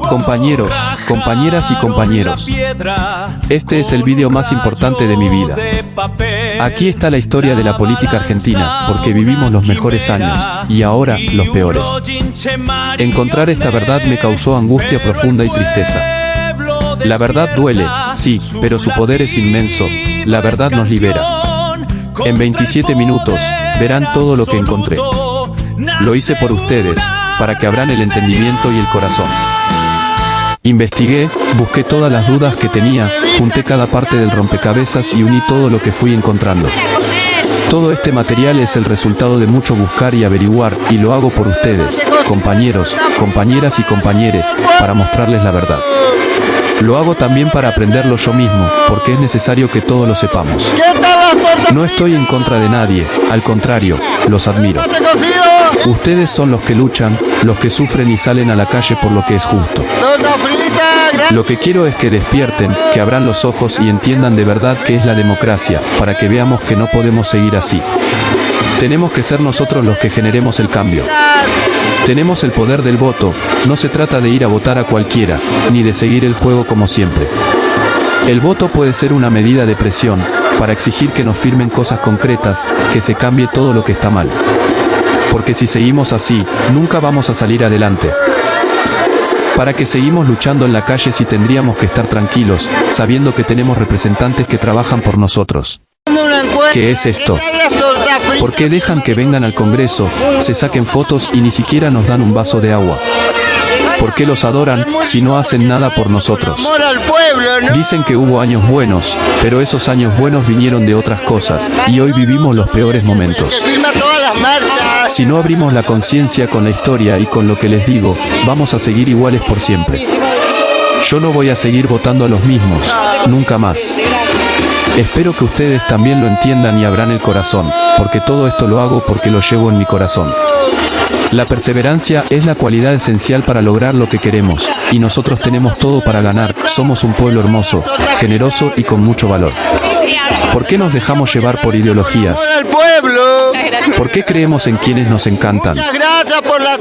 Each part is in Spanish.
Compañeros, compañeras y compañeros, este es el vídeo más importante de mi vida. Aquí está la historia de la política argentina, porque vivimos los mejores años, y ahora, los peores. Encontrar esta verdad me causó angustia profunda y tristeza. La verdad duele, sí, pero su poder es inmenso. La verdad nos libera. En 27 minutos, verán todo lo que encontré. Lo hice por ustedes, para que abran el entendimiento y el corazón. Investigué, busqué todas las dudas que tenía, junté cada parte del rompecabezas y uní todo lo que fui encontrando. Todo este material es el resultado de mucho buscar y averiguar, y lo hago por ustedes, compañeros, compañeras y compañeres, para mostrarles la verdad. Lo hago también para aprenderlo yo mismo, porque es necesario que todos lo sepamos. No estoy en contra de nadie, al contrario, los admiro. Ustedes son los que luchan, los que sufren y salen a la calle por lo que es justo. Lo que quiero es que despierten, que abran los ojos y entiendan de verdad qué es la democracia, para que veamos que no podemos seguir así. Tenemos que ser nosotros los que generemos el cambio. Tenemos el poder del voto, no se trata de ir a votar a cualquiera, ni de seguir el juego como siempre. El voto puede ser una medida de presión, para exigir que nos firmen cosas concretas, que se cambie todo lo que está mal. Porque si seguimos así, nunca vamos a salir adelante. ¿Para qué seguimos luchando en la calle si tendríamos que estar tranquilos, sabiendo que tenemos representantes que trabajan por nosotros? ¿Qué es esto? ¿Por qué dejan que vengan al Congreso, se saquen fotos y ni siquiera nos dan un vaso de agua? ¿Por qué los adoran, si no hacen nada por nosotros? Dicen que hubo años buenos, pero esos años buenos vinieron de otras cosas, y hoy vivimos los peores momentos. Si no abrimos la conciencia con la historia y con lo que les digo, vamos a seguir iguales por siempre. Yo no voy a seguir votando a los mismos, nunca más. Espero que ustedes también lo entiendan y abran el corazón, porque todo esto lo hago porque lo llevo en mi corazón. La perseverancia es la cualidad esencial para lograr lo que queremos, y nosotros tenemos todo para ganar, somos un pueblo hermoso, generoso y con mucho valor. ¿Por qué nos dejamos llevar por ideologías? ¿Por qué creemos en quienes nos encantan?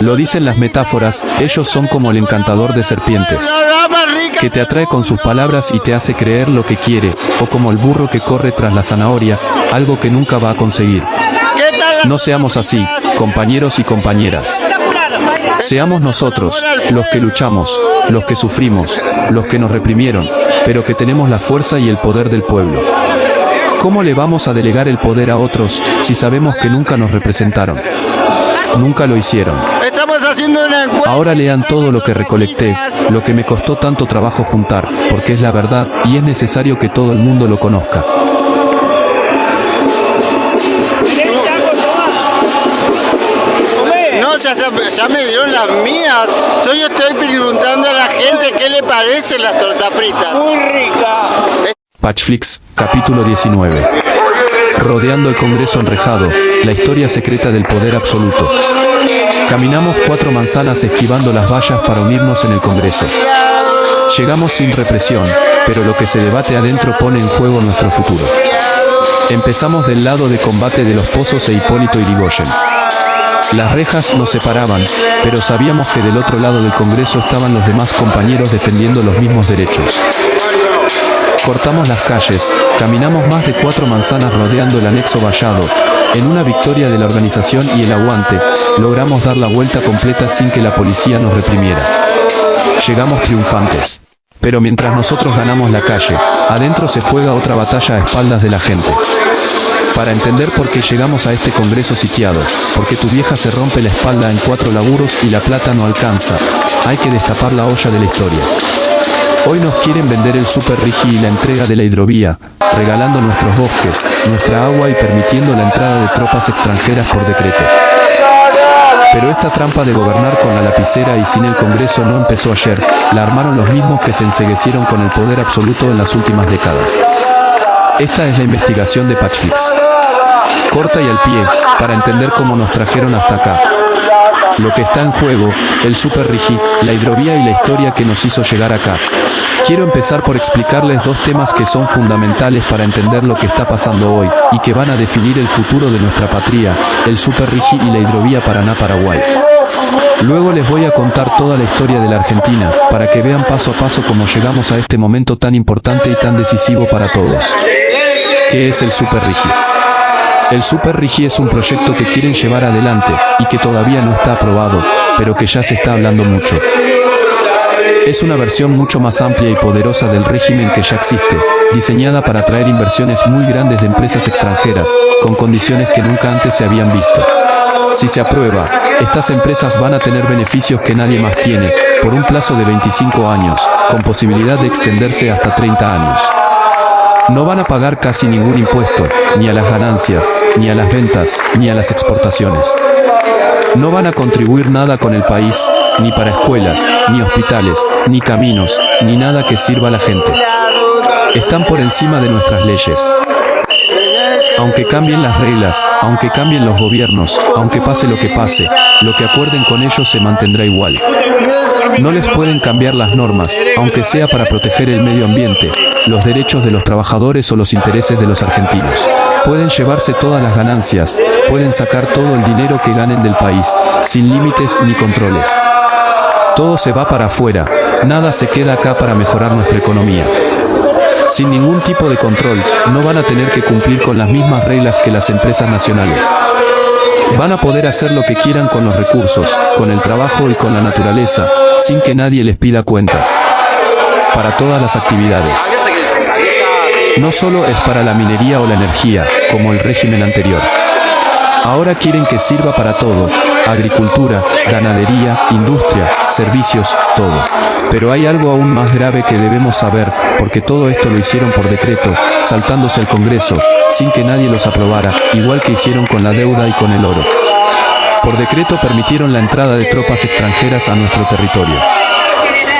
Lo dicen las metáforas, ellos son como el encantador de serpientes, que te atrae con sus palabras y te hace creer lo que quiere, o como el burro que corre tras la zanahoria, algo que nunca va a conseguir. No seamos así, compañeros y compañeras. Seamos nosotros, los que luchamos, los que sufrimos, los que nos reprimieron, pero que tenemos la fuerza y el poder del pueblo. ¿Cómo le vamos a delegar el poder a otros, si sabemos que nunca nos representaron? Nunca lo hicieron. Ahora lean todo lo que recolecté, lo que me costó tanto trabajo juntar, porque es la verdad, y es necesario que todo el mundo lo conozca. Ya me dieron las mías. Yo estoy preguntando a la gente qué le parecen las tortas fritas. Muy rica. Patchflix, capítulo 19. Rodeando el Congreso enrejado, la historia secreta del poder absoluto. Caminamos 4 manzanas esquivando las vallas para unirnos en el Congreso. Llegamos sin represión, pero lo que se debate adentro pone en juego nuestro futuro. Empezamos del lado de combate de Los Pozos e Hipólito Yrigoyen. Las rejas nos separaban, pero sabíamos que del otro lado del Congreso estaban los demás compañeros defendiendo los mismos derechos. Cortamos las calles, caminamos más de 4 manzanas rodeando el anexo vallado. En una victoria de la organización y el aguante, logramos dar la vuelta completa sin que la policía nos reprimiera. Llegamos triunfantes. Pero mientras nosotros ganamos la calle, adentro se juega otra batalla a espaldas de la gente. Para entender por qué llegamos a este Congreso sitiado, porque tu vieja se rompe la espalda en 4 laburos y la plata no alcanza, hay que destapar la olla de la historia. Hoy nos quieren vender el Super Rigi y la entrega de la hidrovía, regalando nuestros bosques, nuestra agua y permitiendo la entrada de tropas extranjeras por decreto. Pero esta trampa de gobernar con la lapicera y sin el Congreso no empezó ayer, la armaron los mismos que se enceguecieron con el poder absoluto en las últimas décadas. Esta es la investigación de Patchflix. Corta y al pie, para entender cómo nos trajeron hasta acá. Lo que está en juego, el Super Rigi, la hidrovía y la historia que nos hizo llegar acá. Quiero empezar por explicarles 2 temas que son fundamentales para entender lo que está pasando hoy, y que van a definir el futuro de nuestra patria, el Super Rigi y la hidrovía Paraná-Paraguay. Luego les voy a contar toda la historia de la Argentina, para que vean paso a paso cómo llegamos a este momento tan importante y tan decisivo para todos. ¿Qué es el Super Rigi? El Super Rigi es un proyecto que quieren llevar adelante, y que todavía no está aprobado, pero que ya se está hablando mucho. Es una versión mucho más amplia y poderosa del régimen que ya existe, diseñada para atraer inversiones muy grandes de empresas extranjeras, con condiciones que nunca antes se habían visto. Si se aprueba, estas empresas van a tener beneficios que nadie más tiene, por un plazo de 25 años, con posibilidad de extenderse hasta 30 años. No van a pagar casi ningún impuesto, ni a las ganancias, ni a las ventas, ni a las exportaciones. No van a contribuir nada con el país, ni para escuelas, ni hospitales, ni caminos, ni nada que sirva a la gente. Están por encima de nuestras leyes. Aunque cambien las reglas, aunque cambien los gobiernos, aunque pase, lo que acuerden con ellos se mantendrá igual. No les pueden cambiar las normas, aunque sea para proteger el medio ambiente, los derechos de los trabajadores o los intereses de los argentinos. Pueden llevarse todas las ganancias, pueden sacar todo el dinero que ganen del país, sin límites ni controles. Todo se va para afuera, nada se queda acá para mejorar nuestra economía. Sin ningún tipo de control, no van a tener que cumplir con las mismas reglas que las empresas nacionales. Van a poder hacer lo que quieran con los recursos, con el trabajo y con la naturaleza, sin que nadie les pida cuentas. Para todas las actividades. No solo es para la minería o la energía, como el régimen anterior. Ahora quieren que sirva para todo, agricultura, ganadería, industria, servicios, todo. Pero hay algo aún más grave que debemos saber, porque todo esto lo hicieron por decreto, saltándose el Congreso, sin que nadie los aprobara, igual que hicieron con la deuda y con el oro. Por decreto permitieron la entrada de tropas extranjeras a nuestro territorio.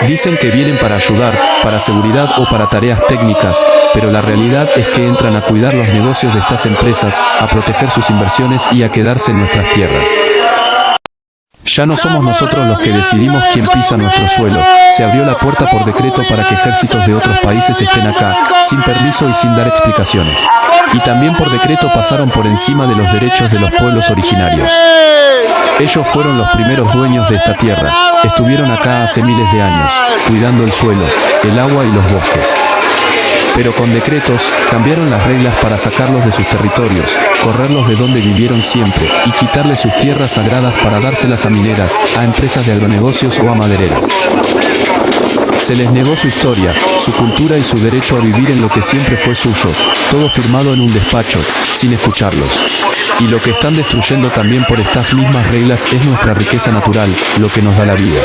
Dicen que vienen para ayudar, para seguridad o para tareas técnicas, pero la realidad es que entran a cuidar los negocios de estas empresas, a proteger sus inversiones y a quedarse en nuestras tierras. Ya no somos nosotros los que decidimos quién pisa nuestro suelo. Se abrió la puerta por decreto para que ejércitos de otros países estén acá, sin permiso y sin dar explicaciones. Y también por decreto pasaron por encima de los derechos de los pueblos originarios. Ellos fueron los primeros dueños de esta tierra. Estuvieron acá hace miles de años, cuidando el suelo, el agua y los bosques. Pero con decretos, cambiaron las reglas para sacarlos de sus territorios, correrlos de donde vivieron siempre, y quitarles sus tierras sagradas para dárselas a mineras, a empresas de agronegocios o a madereras. Se les negó su historia, su cultura y su derecho a vivir en lo que siempre fue suyo, todo firmado en un despacho, sin escucharlos. Y lo que están destruyendo también por estas mismas reglas es nuestra riqueza natural, lo que nos da la vida.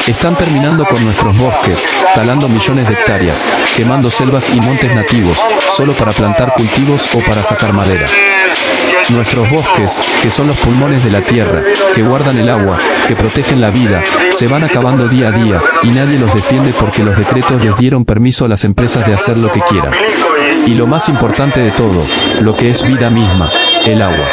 Están terminando con nuestros bosques, talando millones de hectáreas, quemando selvas y montes nativos, solo para plantar cultivos o para sacar madera. Nuestros bosques, que son los pulmones de la tierra, que guardan el agua, que protegen la vida, se van acabando día a día, y nadie los defiende porque los decretos les dieron permiso a las empresas de hacer lo que quieran. Y lo más importante de todo, lo que es vida misma, el agua.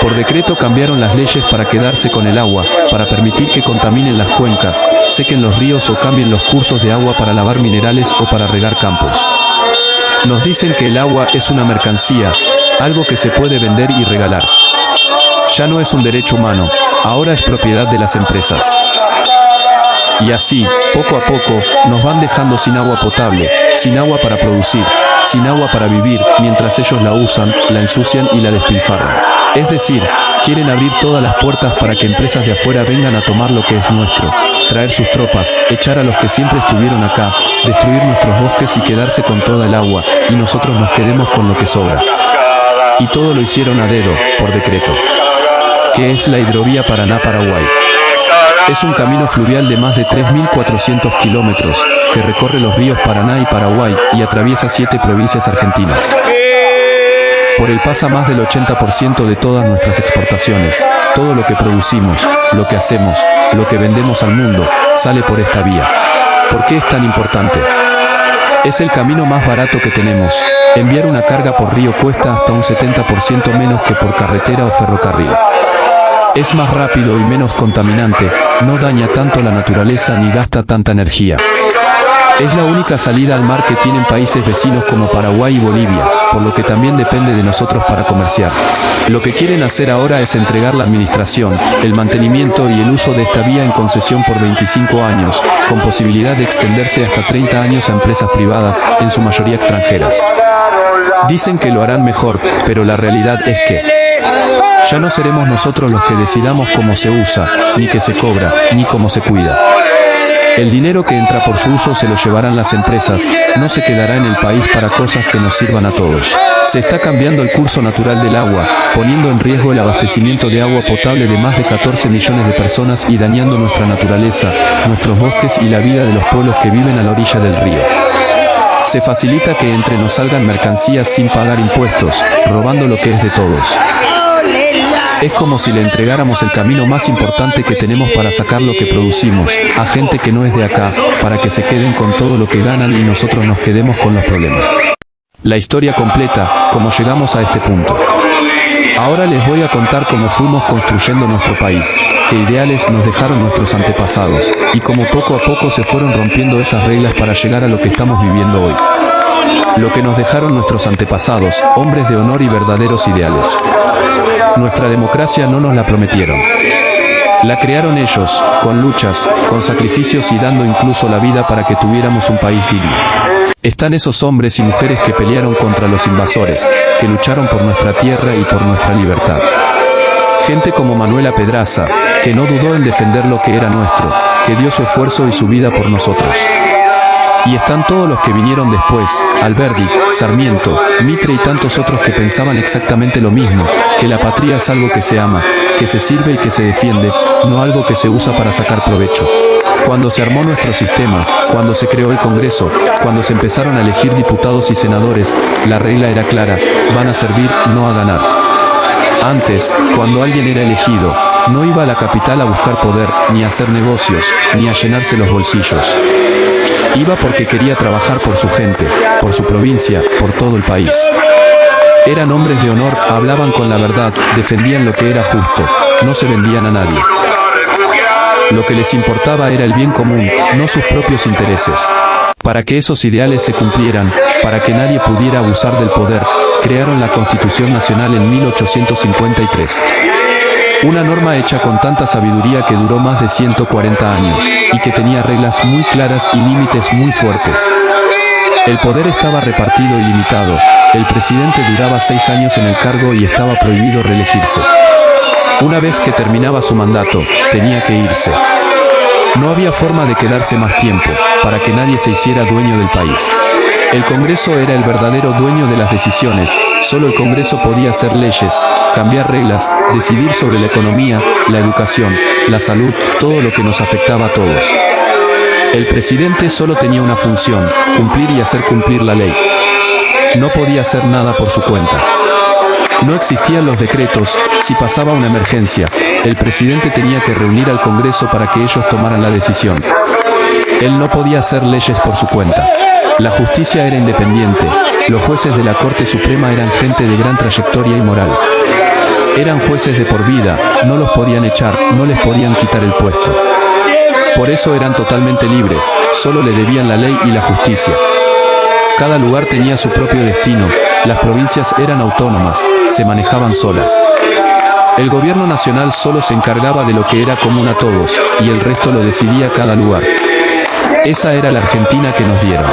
Por decreto cambiaron las leyes para quedarse con el agua, para permitir que contaminen las cuencas, sequen los ríos o cambien los cursos de agua para lavar minerales o para regar campos. Nos dicen que el agua es una mercancía, algo que se puede vender y regalar. Ya no es un derecho humano, ahora es propiedad de las empresas. Y así, poco a poco, nos van dejando sin agua potable, sin agua para producir, sin agua para vivir, mientras ellos la usan, la ensucian y la despilfarran. Es decir, quieren abrir todas las puertas para que empresas de afuera vengan a tomar lo que es nuestro, traer sus tropas, echar a los que siempre estuvieron acá, destruir nuestros bosques y quedarse con toda el agua, y nosotros nos quedemos con lo que sobra. Y todo lo hicieron a dedo, por decreto. Que es la hidrovía Paraná-Paraguay. Es un camino fluvial de más de 3.400 kilómetros, que recorre los ríos Paraná y Paraguay, y atraviesa 7 provincias argentinas. Por él pasa más del 80% de todas nuestras exportaciones. Todo lo que producimos, lo que hacemos, lo que vendemos al mundo, sale por esta vía. ¿Por qué es tan importante? Es el camino más barato que tenemos. Enviar una carga por río cuesta hasta un 70% menos que por carretera o ferrocarril. Es más rápido y menos contaminante, no daña tanto la naturaleza ni gasta tanta energía. Es la única salida al mar que tienen países vecinos como Paraguay y Bolivia, por lo que también depende de nosotros para comerciar. Lo que quieren hacer ahora es entregar la administración, el mantenimiento y el uso de esta vía en concesión por 25 años, con posibilidad de extenderse hasta 30 años a empresas privadas, en su mayoría extranjeras. Dicen que lo harán mejor, pero la realidad es que ya no seremos nosotros los que decidamos cómo se usa, ni qué se cobra, ni cómo se cuida. El dinero que entra por su uso se lo llevarán las empresas, no se quedará en el país para cosas que nos sirvan a todos. Se está cambiando el curso natural del agua, poniendo en riesgo el abastecimiento de agua potable de más de 14 millones de personas y dañando nuestra naturaleza, nuestros bosques y la vida de los pueblos que viven a la orilla del río. Se facilita que entre nos salgan mercancías sin pagar impuestos, robando lo que es de todos. Es como si le entregáramos el camino más importante que tenemos para sacar lo que producimos, a gente que no es de acá, para que se queden con todo lo que ganan y nosotros nos quedemos con los problemas. La historia completa, cómo llegamos a este punto. Ahora les voy a contar cómo fuimos construyendo nuestro país, qué ideales nos dejaron nuestros antepasados, y cómo poco a poco se fueron rompiendo esas reglas para llegar a lo que estamos viviendo hoy. Lo que nos dejaron nuestros antepasados, hombres de honor y verdaderos ideales. Nuestra democracia no nos la prometieron. La crearon ellos, con luchas, con sacrificios y dando incluso la vida para que tuviéramos un país digno. Están esos hombres y mujeres que pelearon contra los invasores, que lucharon por nuestra tierra y por nuestra libertad. Gente como Manuela Pedraza, que no dudó en defender lo que era nuestro, que dio su esfuerzo y su vida por nosotros. Y están todos los que vinieron después, Alberdi, Sarmiento, Mitre y tantos otros que pensaban exactamente lo mismo, que la patria es algo que se ama, que se sirve y que se defiende, no algo que se usa para sacar provecho. Cuando se armó nuestro sistema, cuando se creó el Congreso, cuando se empezaron a elegir diputados y senadores, la regla era clara, van a servir, no a ganar. Antes, cuando alguien era elegido, no iba a la capital a buscar poder, ni a hacer negocios, ni a llenarse los bolsillos. Iba porque quería trabajar por su gente, por su provincia, por todo el país. Eran hombres de honor, hablaban con la verdad, defendían lo que era justo, no se vendían a nadie. Lo que les importaba era el bien común, no sus propios intereses. Para que esos ideales se cumplieran, para que nadie pudiera abusar del poder, crearon la Constitución Nacional en 1853. Una norma hecha con tanta sabiduría que duró más de 140 años, y que tenía reglas muy claras y límites muy fuertes. El poder estaba repartido y limitado, el presidente duraba 6 años en el cargo y estaba prohibido reelegirse. Una vez que terminaba su mandato, tenía que irse. No había forma de quedarse más tiempo, para que nadie se hiciera dueño del país. El Congreso era el verdadero dueño de las decisiones, solo el Congreso podía hacer leyes, cambiar reglas, decidir sobre la economía, la educación, la salud, todo lo que nos afectaba a todos. El presidente solo tenía una función, cumplir y hacer cumplir la ley. No podía hacer nada por su cuenta. No existían los decretos, si pasaba una emergencia, el presidente tenía que reunir al Congreso para que ellos tomaran la decisión. Él no podía hacer leyes por su cuenta. La justicia era independiente, los jueces de la Corte Suprema eran gente de gran trayectoria y moral. Eran jueces de por vida, no los podían echar, no les podían quitar el puesto. Por eso eran totalmente libres, solo le debían la ley y la justicia. Cada lugar tenía su propio destino, las provincias eran autónomas, se manejaban solas. El gobierno nacional solo se encargaba de lo que era común a todos, y el resto lo decidía cada lugar. Esa era la Argentina que nos dieron.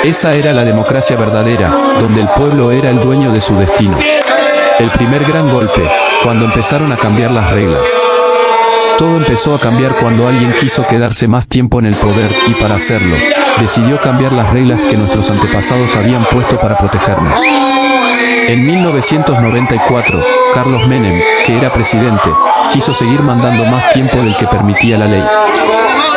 Esa era la democracia verdadera, donde el pueblo era el dueño de su destino. El primer gran golpe, cuando empezaron a cambiar las reglas. Todo empezó a cambiar cuando alguien quiso quedarse más tiempo en el poder, y para hacerlo, decidió cambiar las reglas que nuestros antepasados habían puesto para protegernos. En 1994, Carlos Menem, que era presidente, quiso seguir mandando más tiempo del que permitía la ley.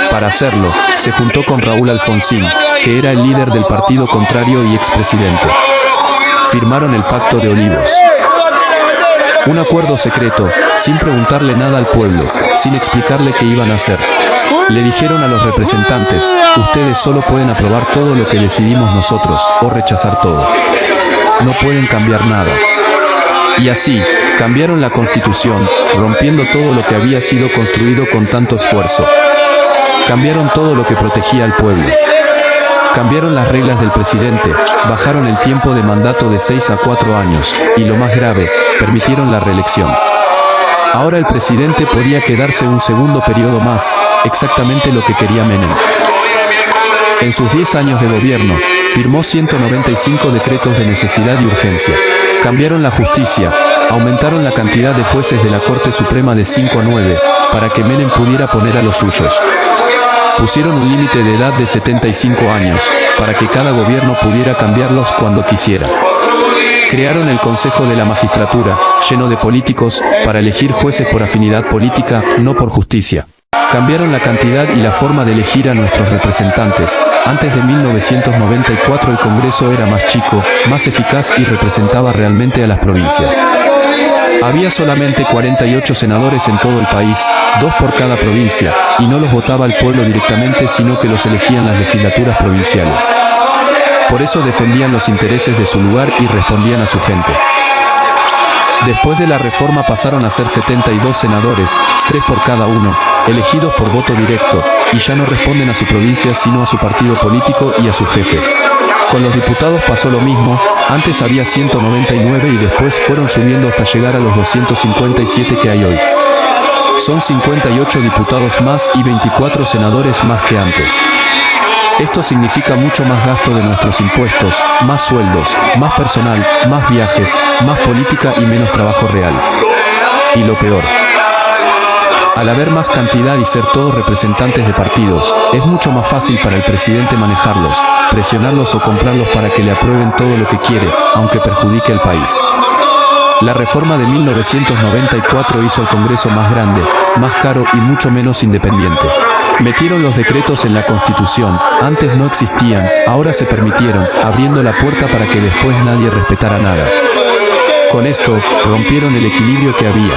Para hacerlo, se juntó con Raúl Alfonsín, que era el líder del partido contrario y expresidente. Firmaron el Pacto de Olivos. Un acuerdo secreto, sin preguntarle nada al pueblo, sin explicarle qué iban a hacer. Le dijeron a los representantes, ustedes solo pueden aprobar todo lo que decidimos nosotros, o rechazar todo. No pueden cambiar nada. Y así, cambiaron la Constitución, rompiendo todo lo que había sido construido con tanto esfuerzo. Cambiaron todo lo que protegía al pueblo. Cambiaron las reglas del presidente, bajaron el tiempo de mandato de 6 a 4 años, y lo más grave, permitieron la reelección. Ahora el presidente podía quedarse un segundo periodo más, exactamente lo que quería Menem. En sus 10 años de gobierno, firmó 195 decretos de necesidad y urgencia. Cambiaron la justicia, aumentaron la cantidad de jueces de la Corte Suprema de 5 a 9, para que Menem pudiera poner a los suyos. Pusieron un límite de edad de 75 años, para que cada gobierno pudiera cambiarlos cuando quisiera. Crearon el Consejo de la Magistratura, lleno de políticos, para elegir jueces por afinidad política, no por justicia. Cambiaron la cantidad y la forma de elegir a nuestros representantes. Antes de 1994 el Congreso era más chico, más eficaz y representaba realmente a las provincias. Había solamente 48 senadores en todo el país, 2 por cada provincia, y no los votaba el pueblo directamente sino que los elegían las legislaturas provinciales. Por eso defendían los intereses de su lugar y respondían a su gente. Después de la reforma pasaron a ser 72 senadores, 3 por cada uno, elegidos por voto directo, y ya no responden a su provincia sino a su partido político y a sus jefes. Con los diputados pasó lo mismo, antes había 199 y después fueron subiendo hasta llegar a los 257 que hay hoy. Son 58 diputados más y 24 senadores más que antes. Esto significa mucho más gasto de nuestros impuestos, más sueldos, más personal, más viajes, más política y menos trabajo real. Y lo peor, al haber más cantidad y ser todos representantes de partidos, es mucho más fácil para el presidente manejarlos, presionarlos o comprarlos para que le aprueben todo lo que quiere, aunque perjudique al país. La reforma de 1994 hizo el Congreso más grande, más caro y mucho menos independiente. Metieron los decretos en la Constitución, antes no existían, ahora se permitieron, abriendo la puerta para que después nadie respetara nada. Con esto, rompieron el equilibrio que había.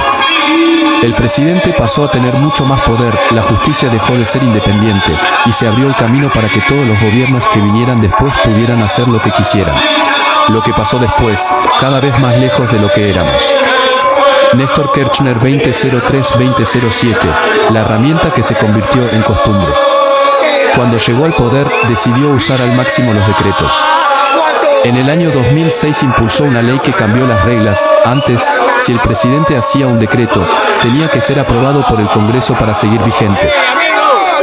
El presidente pasó a tener mucho más poder, la justicia dejó de ser independiente, y se abrió el camino para que todos los gobiernos que vinieran después pudieran hacer lo que quisieran. Lo que pasó después, cada vez más lejos de lo que éramos. Néstor Kirchner 2003-2007, la herramienta que se convirtió en costumbre. Cuando llegó al poder, decidió usar al máximo los decretos. En el año 2006 impulsó una ley que cambió las reglas. Antes, si el presidente hacía un decreto, tenía que ser aprobado por el Congreso para seguir vigente.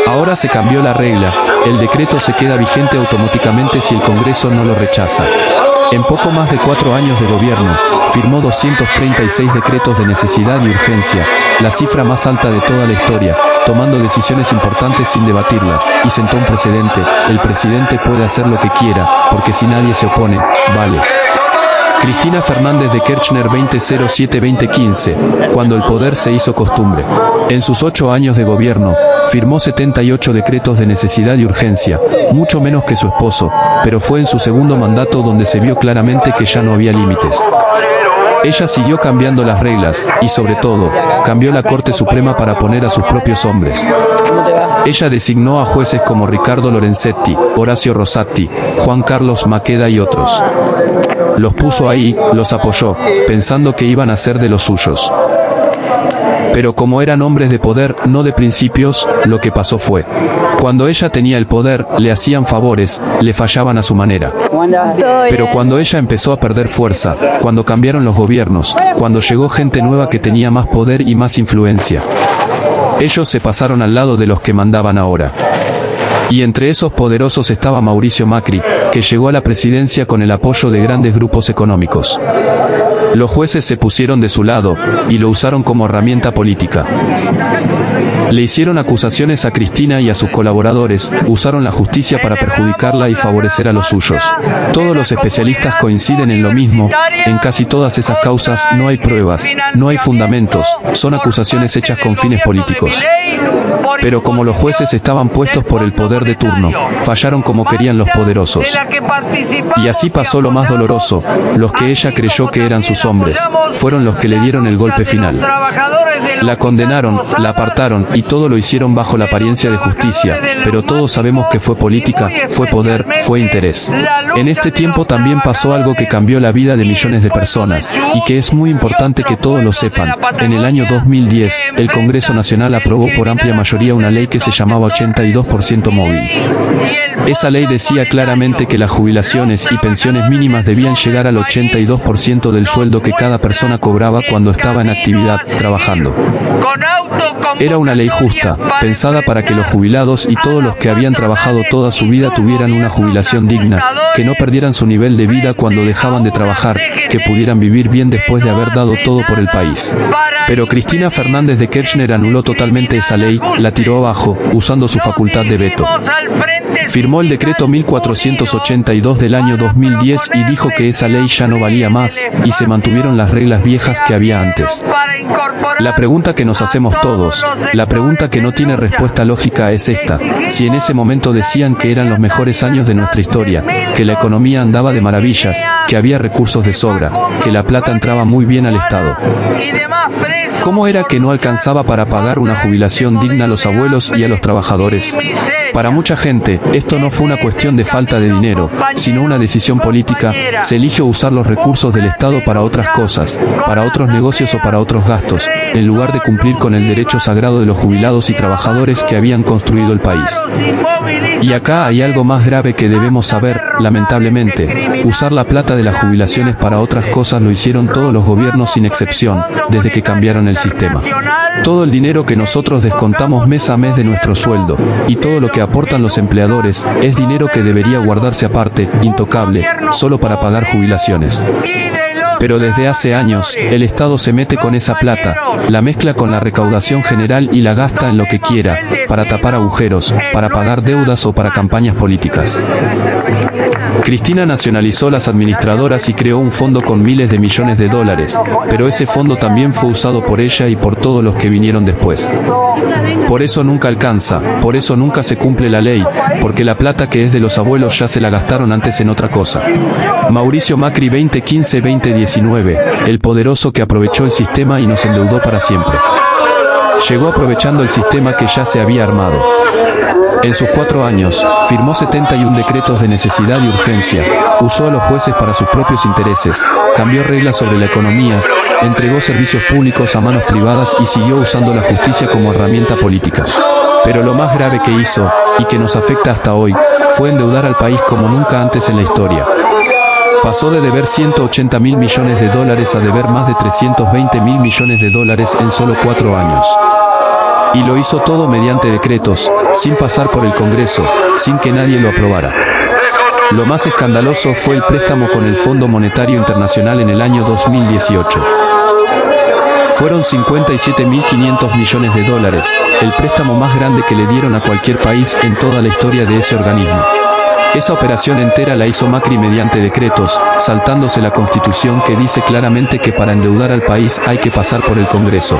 Ahora se cambió la regla, el decreto se queda vigente automáticamente si el Congreso no lo rechaza. En poco más de 4 años de gobierno, firmó 236 decretos de necesidad y urgencia, la cifra más alta de toda la historia, tomando decisiones importantes sin debatirlas, y sentó un precedente: el presidente puede hacer lo que quiera, porque si nadie se opone, vale. Cristina Fernández de Kirchner 2007-2015, cuando el poder se hizo costumbre. En sus 8 años de gobierno, firmó 78 decretos de necesidad y urgencia, mucho menos que su esposo, pero fue en su segundo mandato donde se vio claramente que ya no había límites. Ella siguió cambiando las reglas, y sobre todo, cambió la Corte Suprema para poner a sus propios hombres. Ella designó a jueces como Ricardo Lorenzetti, Horacio Rosati, Juan Carlos Maqueda y otros. Los puso ahí, los apoyó, pensando que iban a ser de los suyos. Pero como eran hombres de poder, no de principios, lo que pasó fue: cuando ella tenía el poder, le hacían favores, le fallaban a su manera. Pero cuando ella empezó a perder fuerza, cuando cambiaron los gobiernos, cuando llegó gente nueva que tenía más poder y más influencia, ellos se pasaron al lado de los que mandaban ahora. Y entre esos poderosos estaba Mauricio Macri, que llegó a la presidencia con el apoyo de grandes grupos económicos. Los jueces se pusieron de su lado, y lo usaron como herramienta política. Le hicieron acusaciones a Cristina y a sus colaboradores, usaron la justicia para perjudicarla y favorecer a los suyos. Todos los especialistas coinciden en lo mismo: en casi todas esas causas no hay pruebas, no hay fundamentos, son acusaciones hechas con fines políticos. Pero como los jueces estaban puestos por el poder de turno, fallaron como querían los poderosos. Y así pasó lo más doloroso: los que ella creyó que eran sus hombres, fueron los que le dieron el golpe final. La condenaron, la apartaron, y todo lo hicieron bajo la apariencia de justicia, pero todos sabemos que fue política, fue poder, fue interés. En este tiempo también pasó algo que cambió la vida de millones de personas, y que es muy importante que todos lo sepan. En el año 2010, el Congreso Nacional aprobó por amplia mayoría pasaría una ley que se llamaba 82% móvil. Esa ley decía claramente que las jubilaciones y pensiones mínimas debían llegar al 82% del sueldo que cada persona cobraba cuando estaba en actividad, trabajando. Era una ley justa, pensada para que los jubilados y todos los que habían trabajado toda su vida tuvieran una jubilación digna, que no perdieran su nivel de vida cuando dejaban de trabajar, que pudieran vivir bien después de haber dado todo por el país. Pero Cristina Fernández de Kirchner anuló totalmente esa ley, la tiró abajo, usando su facultad de veto. Firmó el decreto 1482 del año 2010 y dijo que esa ley ya no valía más, y se mantuvieron las reglas viejas que había antes. La pregunta que nos hacemos todos, la pregunta que no tiene respuesta lógica es esta: si en ese momento decían que eran los mejores años de nuestra historia, que la economía andaba de maravillas, que había recursos de sobra, que la plata entraba muy bien al Estado, ¿cómo era que no alcanzaba para pagar una jubilación digna a los abuelos y a los trabajadores? Para mucha gente, esto no fue una cuestión de falta de dinero, sino una decisión política. Se eligió usar los recursos del Estado para otras cosas, para otros negocios o para otros gastos, en lugar de cumplir con el derecho sagrado de los jubilados y trabajadores que habían construido el país. Y acá hay algo más grave que debemos saber, lamentablemente. Usar la plata de las jubilaciones para otras cosas lo hicieron todos los gobiernos sin excepción, desde que cambiaron el sistema. Todo el dinero que nosotros descontamos mes a mes de nuestro sueldo, y todo lo que aportan los empleadores, es dinero que debería guardarse aparte, intocable, solo para pagar jubilaciones. Pero desde hace años, el Estado se mete con esa plata, la mezcla con la recaudación general y la gasta en lo que quiera, para tapar agujeros, para pagar deudas o para campañas políticas. Cristina nacionalizó las administradoras y creó un fondo con miles de millones de dólares, pero ese fondo también fue usado por ella y por todos los que vinieron después. Por eso nunca alcanza, por eso nunca se cumple la ley, porque la plata que es de los abuelos ya se la gastaron antes en otra cosa. Mauricio Macri 2015-2019, el poderoso que aprovechó el sistema y nos endeudó para siempre. Llegó aprovechando el sistema que ya se había armado. En sus 4 años, firmó 71 decretos de necesidad y urgencia, usó a los jueces para sus propios intereses, cambió reglas sobre la economía, entregó servicios públicos a manos privadas y siguió usando la justicia como herramienta política. Pero lo más grave que hizo, y que nos afecta hasta hoy, fue endeudar al país como nunca antes en la historia. Pasó de deber 180 mil millones de dólares a deber más de 320 mil millones de dólares en solo 4 años. Y lo hizo todo mediante decretos, sin pasar por el Congreso, sin que nadie lo aprobara. Lo más escandaloso fue el préstamo con el Fondo Monetario Internacional en el año 2018. Fueron 57.500 millones de dólares, el préstamo más grande que le dieron a cualquier país en toda la historia de ese organismo. Esa operación entera la hizo Macri mediante decretos, saltándose la Constitución que dice claramente que para endeudar al país hay que pasar por el Congreso.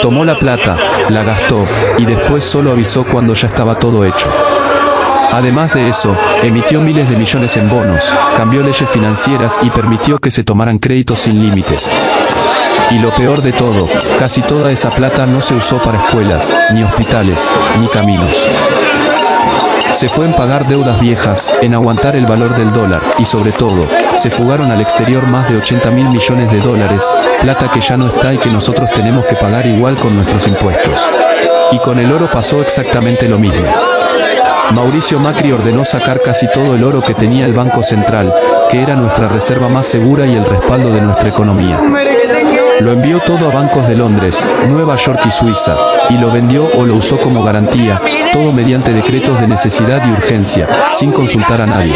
Tomó la plata, la gastó, y después solo avisó cuando ya estaba todo hecho. Además de eso, emitió miles de millones en bonos, cambió leyes financieras y permitió que se tomaran créditos sin límites. Y lo peor de todo, casi toda esa plata no se usó para escuelas, ni hospitales, ni caminos. Se fue en pagar deudas viejas, en aguantar el valor del dólar, y sobre todo, se fugaron al exterior más de 80 mil millones de dólares, plata que ya no está y que nosotros tenemos que pagar igual con nuestros impuestos. Y con el oro pasó exactamente lo mismo. Mauricio Macri ordenó sacar casi todo el oro que tenía el Banco Central, que era nuestra reserva más segura y el respaldo de nuestra economía. Lo envió todo a bancos de Londres, Nueva York y Suiza, y lo vendió o lo usó como garantía, todo mediante decretos de necesidad y urgencia, sin consultar a nadie.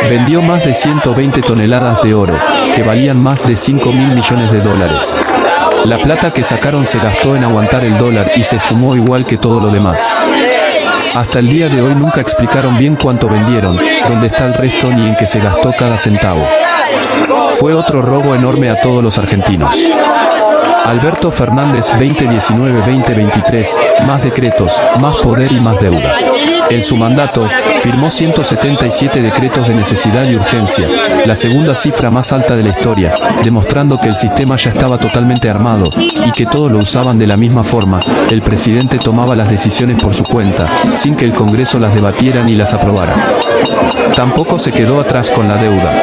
Vendió más de 120 toneladas de oro, que valían más de 5 mil millones de dólares. La plata que sacaron se gastó en aguantar el dólar y se fumó igual que todo lo demás. Hasta el día de hoy nunca explicaron bien cuánto vendieron, dónde está el resto ni en qué se gastó cada centavo. Fue otro robo enorme a todos los argentinos. Alberto Fernández 2019-2023, más decretos, más poder y más deuda. En su mandato, firmó 177 decretos de necesidad y urgencia, la segunda cifra más alta de la historia, demostrando que el sistema ya estaba totalmente armado, y que todos lo usaban de la misma forma. El presidente tomaba las decisiones por su cuenta, sin que el Congreso las debatiera ni las aprobara. Tampoco se quedó atrás con la deuda.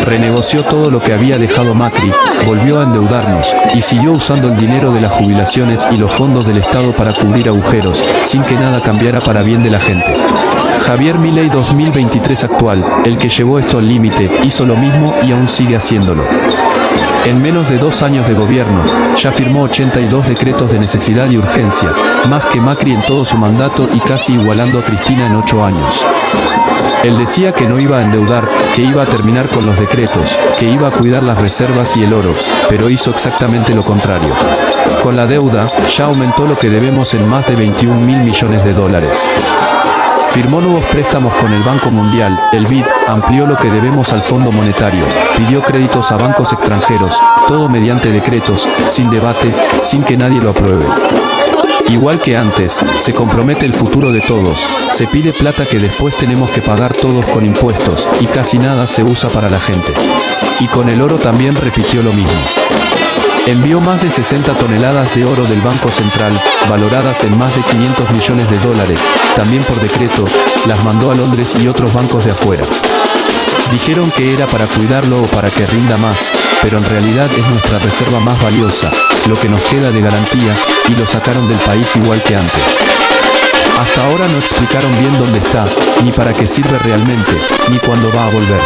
Renegoció todo lo que había dejado Macri, volvió a endeudarnos, y siguió usando el dinero de las jubilaciones y los fondos del Estado para cubrir agujeros, sin que nada cambiara para bien de la gente. Javier Milei 2023 actual, el que llevó esto al límite, hizo lo mismo y aún sigue haciéndolo. En menos de 2 años de gobierno, ya firmó 82 decretos de necesidad y urgencia, más que Macri en todo su mandato y casi igualando a Cristina en 8 años. Él decía que no iba a endeudar, que iba a terminar con los decretos, que iba a cuidar las reservas y el oro, pero hizo exactamente lo contrario. Con la deuda, ya aumentó lo que debemos en más de 21.000 millones de dólares. Firmó nuevos préstamos con el Banco Mundial, el BID, amplió lo que debemos al Fondo Monetario, pidió créditos a bancos extranjeros, todo mediante decretos, sin debate, sin que nadie lo apruebe. Igual que antes, se compromete el futuro de todos, se pide plata que después tenemos que pagar todos con impuestos, y casi nada se usa para la gente. Y con el oro también repitió lo mismo. Envió más de 60 toneladas de oro del Banco Central, valoradas en más de 500 millones de dólares, también por decreto, las mandó a Londres y otros bancos de afuera. Dijeron que era para cuidarlo o para que rinda más, pero en realidad es nuestra reserva más valiosa, lo que nos queda de garantía, y lo sacaron del país igual que antes. Hasta ahora no explicaron bien dónde está, ni para qué sirve realmente, ni cuándo va a volver.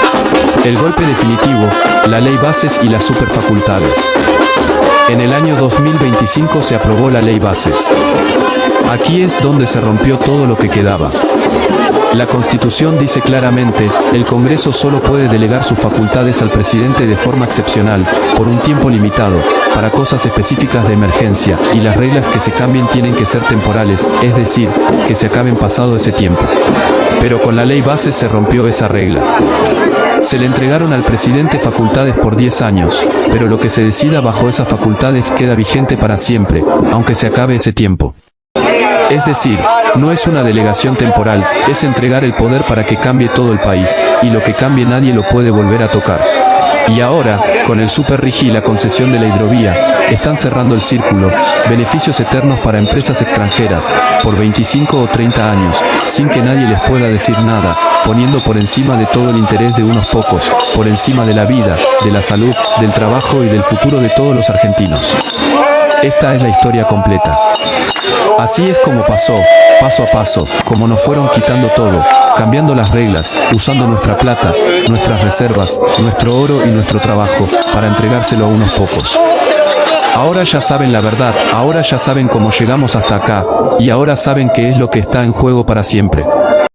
El golpe definitivo, la ley bases y las superfacultades. En el año 2025 se aprobó la ley bases. Aquí es donde se rompió todo lo que quedaba. La Constitución dice claramente, el Congreso solo puede delegar sus facultades al presidente de forma excepcional, por un tiempo limitado, para cosas específicas de emergencia, y las reglas que se cambien tienen que ser temporales, es decir, que se acaben pasado ese tiempo. Pero con la ley base se rompió esa regla. Se le entregaron al presidente facultades por 10 años, pero lo que se decida bajo esas facultades queda vigente para siempre, aunque se acabe ese tiempo. Es decir, no es una delegación temporal, es entregar el poder para que cambie todo el país, y lo que cambie nadie lo puede volver a tocar. Y ahora, con el Super Rigi y la concesión de la hidrovía, están cerrando el círculo, beneficios eternos para empresas extranjeras, por 25 o 30 años, sin que nadie les pueda decir nada, poniendo por encima de todo el interés de unos pocos, por encima de la vida, de la salud, del trabajo y del futuro de todos los argentinos. Esta es la historia completa. Así es como pasó, paso a paso, como nos fueron quitando todo, cambiando las reglas, usando nuestra plata, nuestras reservas, nuestro oro y nuestro trabajo, para entregárselo a unos pocos. Ahora ya saben la verdad, ahora ya saben cómo llegamos hasta acá, y ahora saben qué es lo que está en juego para siempre.